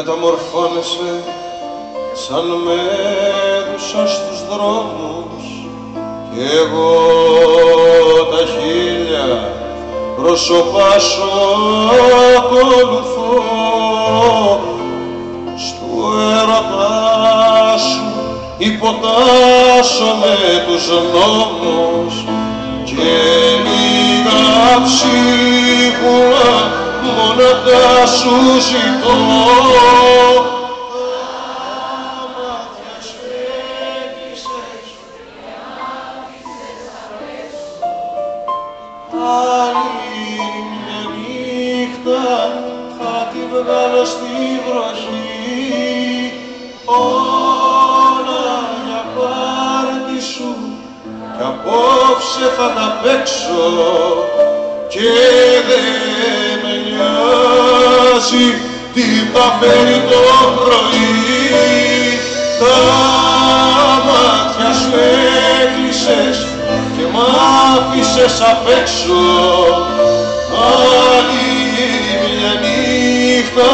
μεταμορφώνεσαι σαν μέδουσα στους δρόμους κι εγώ τα χίλια πρόσωπά σου ακολουθώ στου έρωτά σου υποτάσσομαι τους νόμους και λίγα ψίχουλα μόνατα σου ζητώ. Βγάλω στη βροχή όλα για πάρτι σου κι απόψε θα τα παίξω και δεν με νοιάζει τι θα φέρει το πρωί. Τα μάτια σου έκλεισες και μ' άφησες απ' έξω άλλη μια νύχτα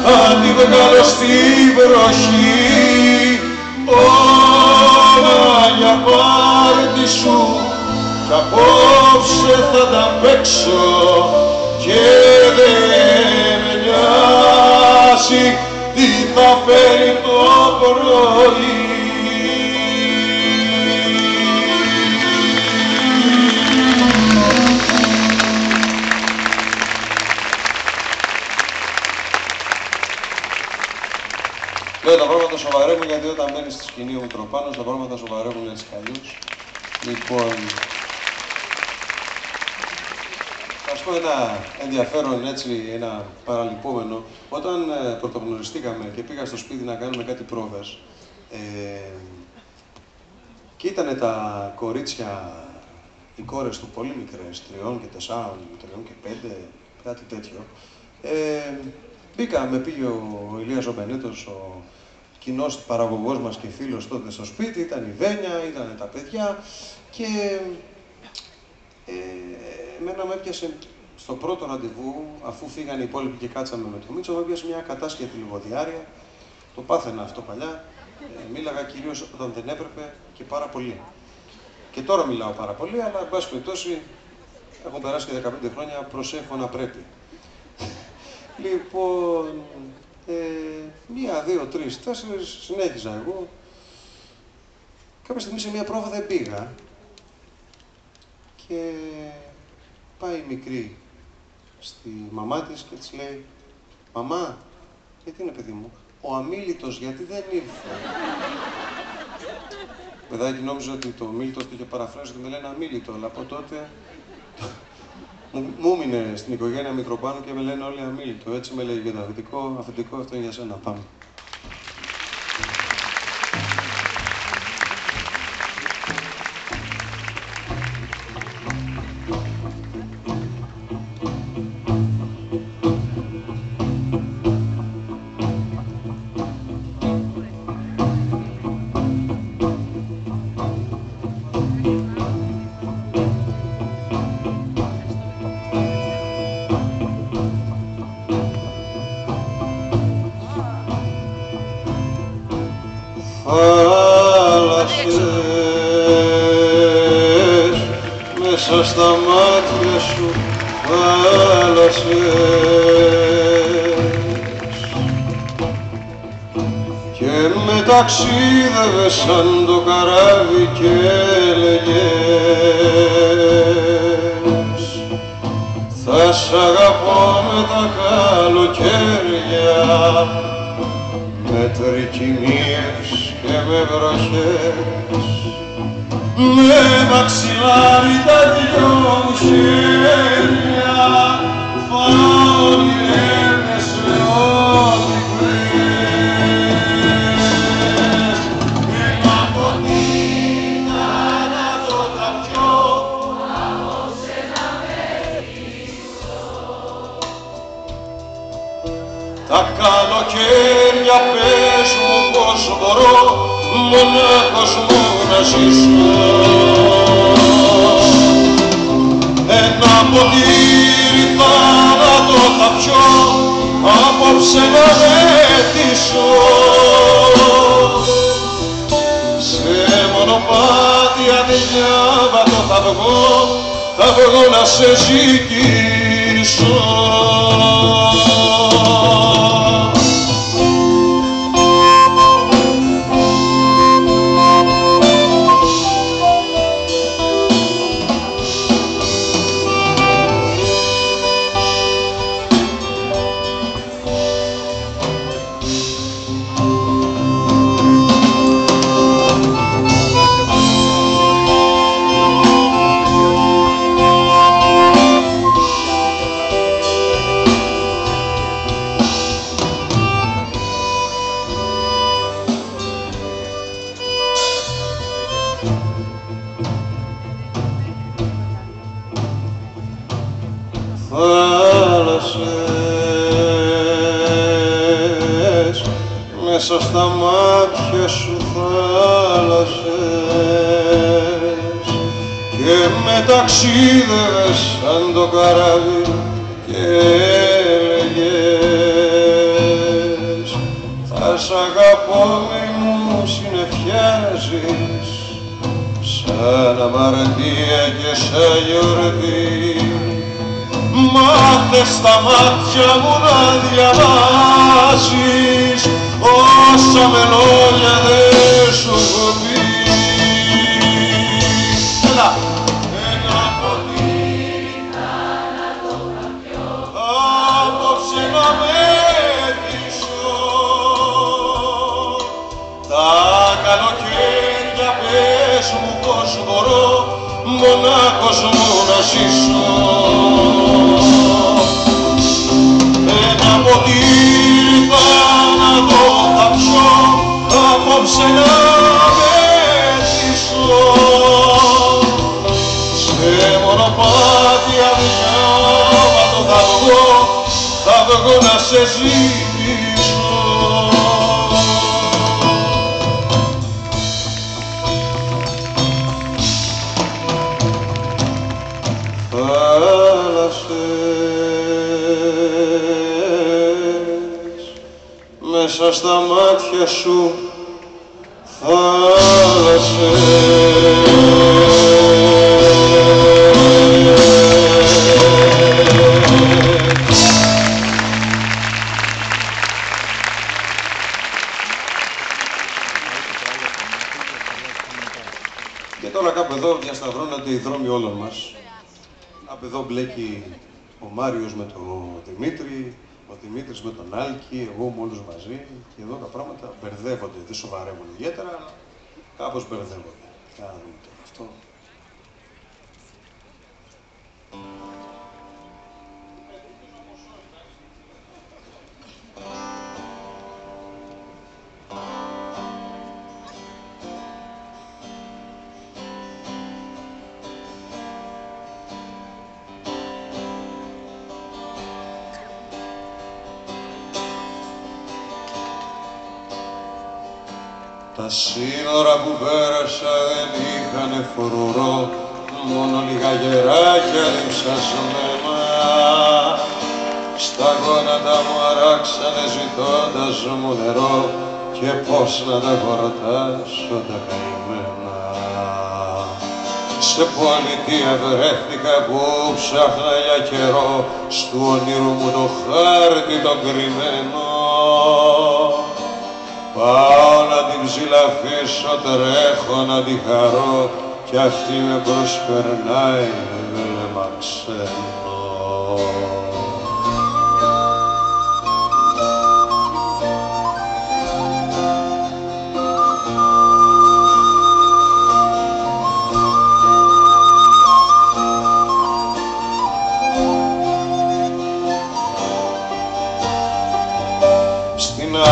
θα τη βγάλω στη βροχή όλα για πάρτι σου κι απόψε θα τα παίξω και δεν με νοιάζει τι θα φέρει το πρωί. Λέω τα πράγματα σοβαρεύουν γιατί όταν μένει στη σκηνή ο Μητροπάνος τα πράγματα σοβαρεύουν έτσι κι αλλιώς. Λοιπόν, ας πω ένα ενδιαφέρον έτσι, ένα παραλυπόμενο. Όταν πρωτογνωριστήκαμε και πήγα στο σπίτι να κάνουμε κάτι πρόβες και ήτανε τα κορίτσια, οι κόρες του πολύ μικρές, 3 και 4, 3 και 5, κάτι τέτοιο. Με πήγε ο Ηλίας ο Μπενέτος, ο κοινός παραγωγός μας και φίλος τότε στο σπίτι, ήταν η Βένια, ήταν τα παιδιά και εμένα με έπιασε στο πρώτο ραντεβού, αφού φύγανε οι υπόλοιποι και κάτσαμε με το Μίτσο, με έπιασε μια κατάσχετη λιγοδιάρεια, το πάθαινα αυτό παλιά, μίλαγα κυρίως όταν δεν έπρεπε και πάρα πολύ. Και τώρα μιλάω πάρα πολύ, αλλά εν πάση περιπτώσει, έχω περάσει και 15 χρόνια, προσέχω να πρέπει. Λοιπόν, 1, 2, 3, 4, συνέχιζα εγώ. Κάποια στιγμή σε μια πρόβα δεν πήγα και πάει η μικρή στη μαμά της και της λέει «Μαμά, γιατί είναι παιδί μου, ο αμίλητος γιατί δεν ήρθε?» Παιδάκι νόμιζα ότι το Μίλτος το είχε παραφράσει και με λένε αμίλητο, αλλά από τότε μου έμεινε στην οικογένεια Μητροπάνου και με λένε όλοι αμίλητο. Έτσι με λέει για το αφεντικό, αυτό είναι για σένα. Πάμε. Μέσα στα μάτια σου θάλασσες και με ταξίδευες σαν το καράβι και έλεγες θα σ' αγαπώ με τα καλοκαίρια, με τρικυμίες και με βροχές, με μαξιλάρι τα δυο μου χέρια, φάω λιρένες με ό,τι βρες. Ένα ποτήκα να το ταπιώ, απόψε να με κλείσω. Τα καλοκαίρια πες μου πως μπορώ μονάχος μου να ζήσω. Ένα ποτήρι θάνατο θα πιω, απόψε να ρετήσω σε μονοπάτι αδιάβατο θα βγω να σε ζητήσω. Θάλασσες, μέσα στα μάτια σου θάλασσες και με ταξίδευες σαν το καράβι και έλεγες θα σ' αγαπώ μη μου συνεφιάζεις σαν αμαρτία και σαν γιορτή. Μάθε στα μάτια μου να διαβάζεις όσα με λόγια δεν σου έχω πει. Ένα ποτήρι να το χαπιώ απόψε να μέτρησω τα καλοκαίρια πες μου πως μπορώ μονάχος μου να ζήσω. Ένα ποτήρι θάνατο θα πιω απόψε να μετρήσω σε μονοπάτι αδιάβατο θα βγω να σε ζητήσω. Θάλασσες, μέσα στα μάτια σου θάλασσες. Και τώρα κάπου εδώ διασταυρώνονται οι δρόμοι όλων μας. Κάπου εδώ μπλέκει ο Μάριος με τον Δημήτρη, ο Δημήτρης με τον Άλκη, εγώ με όλους μαζί. Και εδώ τα πράγματα μπερδεύονται, δεν σοβαρεύουν ιδιαίτερα, αλλά κάπως μπερδεύονται. Να δούμε τώρα αυτό. Τα σύνορα που πέρασα δεν είχανε φρουρό, μόνο λίγα γεράκια διψασμένα. Στα γόνατα μου αράξανε ζητώντας μου νερό και πώς να τα χορτάσω τα καημένα. Σε πολιτεία βρέθηκα που ψάχνα για καιρό στου όνειρου μου το χάρτη το κρυμμένο. Πάω να την ψηλαφίσω, τρέχω να τη χαρώ κι αυτή με προσπερνάει με βλέμμα ξένο.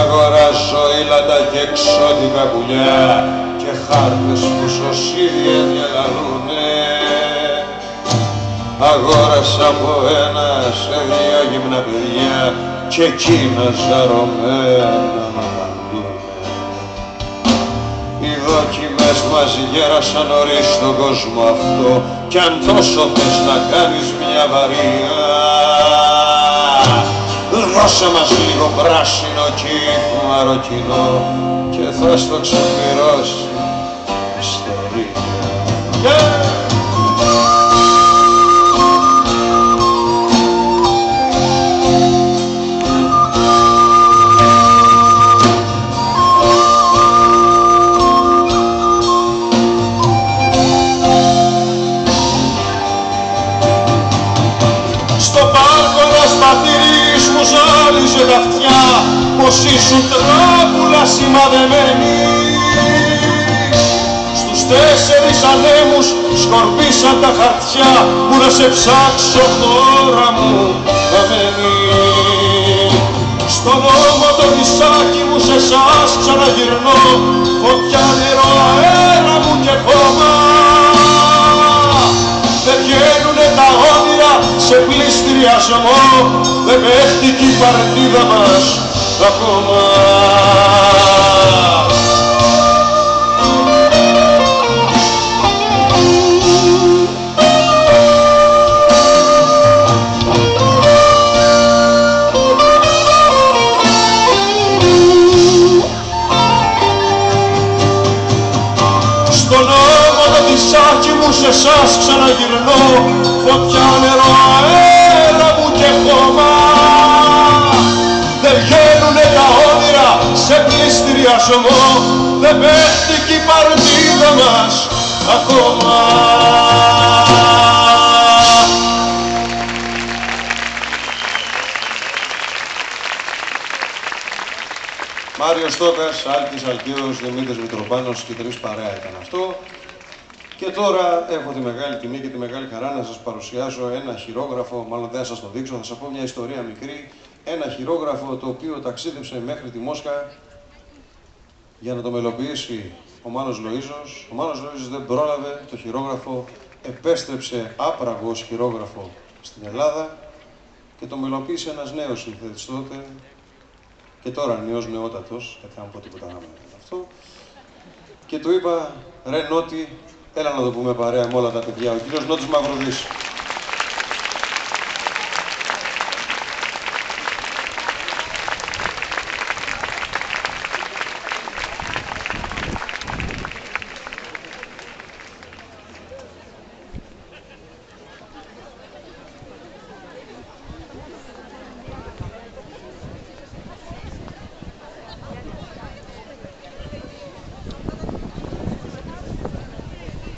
Αγοράζω ήλατα και εξώτικα πουλιά και χάρτες που σωσίδια διαλαλούνε. Αγόρασα από ένα σε δύο γυμνα παιδιά και εκείνα ζαρωμένα να παντούνε. Οι δόκιμες μας γέρασαν νωρίς στον κόσμο αυτό κι αν τόσο θες να κάνεις μια βαριά δώσε μας λίγο πράσινο κύμα ροκινό και θα στο ξεπληρώσει ιστορία. Ζάλιζε τα αυτιά πως ήσουν τράγουλα σημαδεμένη. Στους 4 ανέμους σκορπίσαν τα χαρτιά που να σε ψάξω τώρα μου χαμένη. Στον ώμο το νησάκι μου σε εσάς ξαναγυρνώ, φωτιά, νερό, αέρα μου και χώμα. Δεν βγαίνουνε τα όνειρα σε πληστηριασμό, δεν παίχτηκε η παρτίδα μας ακόμα. Στον ώμο το τυσάκι μου σε εσάς ξαναγυρνώ, φωτιά, νερό, αέρα μου και χώμα. Δεν βγαίνουνε τα όνειρα σε πληστηριασμό, δεν παίχτηκε η παρτίδα μας ακόμα. Μάριος Στόκας, Άλκης Αλκαίος, Δημήτρης Μητροπάνος και 3 παρέα ήταν αυτό. Και τώρα έχω τη μεγάλη τιμή και τη μεγάλη χαρά να σας παρουσιάσω ένα χειρόγραφο, μάλλον δεν θα σας το δείξω, θα σας πω μια ιστορία μικρή. Ένα χειρόγραφο το οποίο ταξίδεψε μέχρι τη Μόσχα για να το μελοποιήσει ο Μάνος Λοΐζος. Ο Μάνος Λοΐζος δεν πρόλαβε, το χειρόγραφο επέστρεψε άπραγο ως χειρόγραφο στην Ελλάδα και το μελοποίησε ένας νέος συνθέτης τότε και τώρα νέος νεότατος, δεν θα πω τίποτα άλλο αυτό. Και του είπα, ρε Νότι, έλα να το πούμε παρέα με όλα τα παιδιά, ο κύριος Νότης Μαυροδής.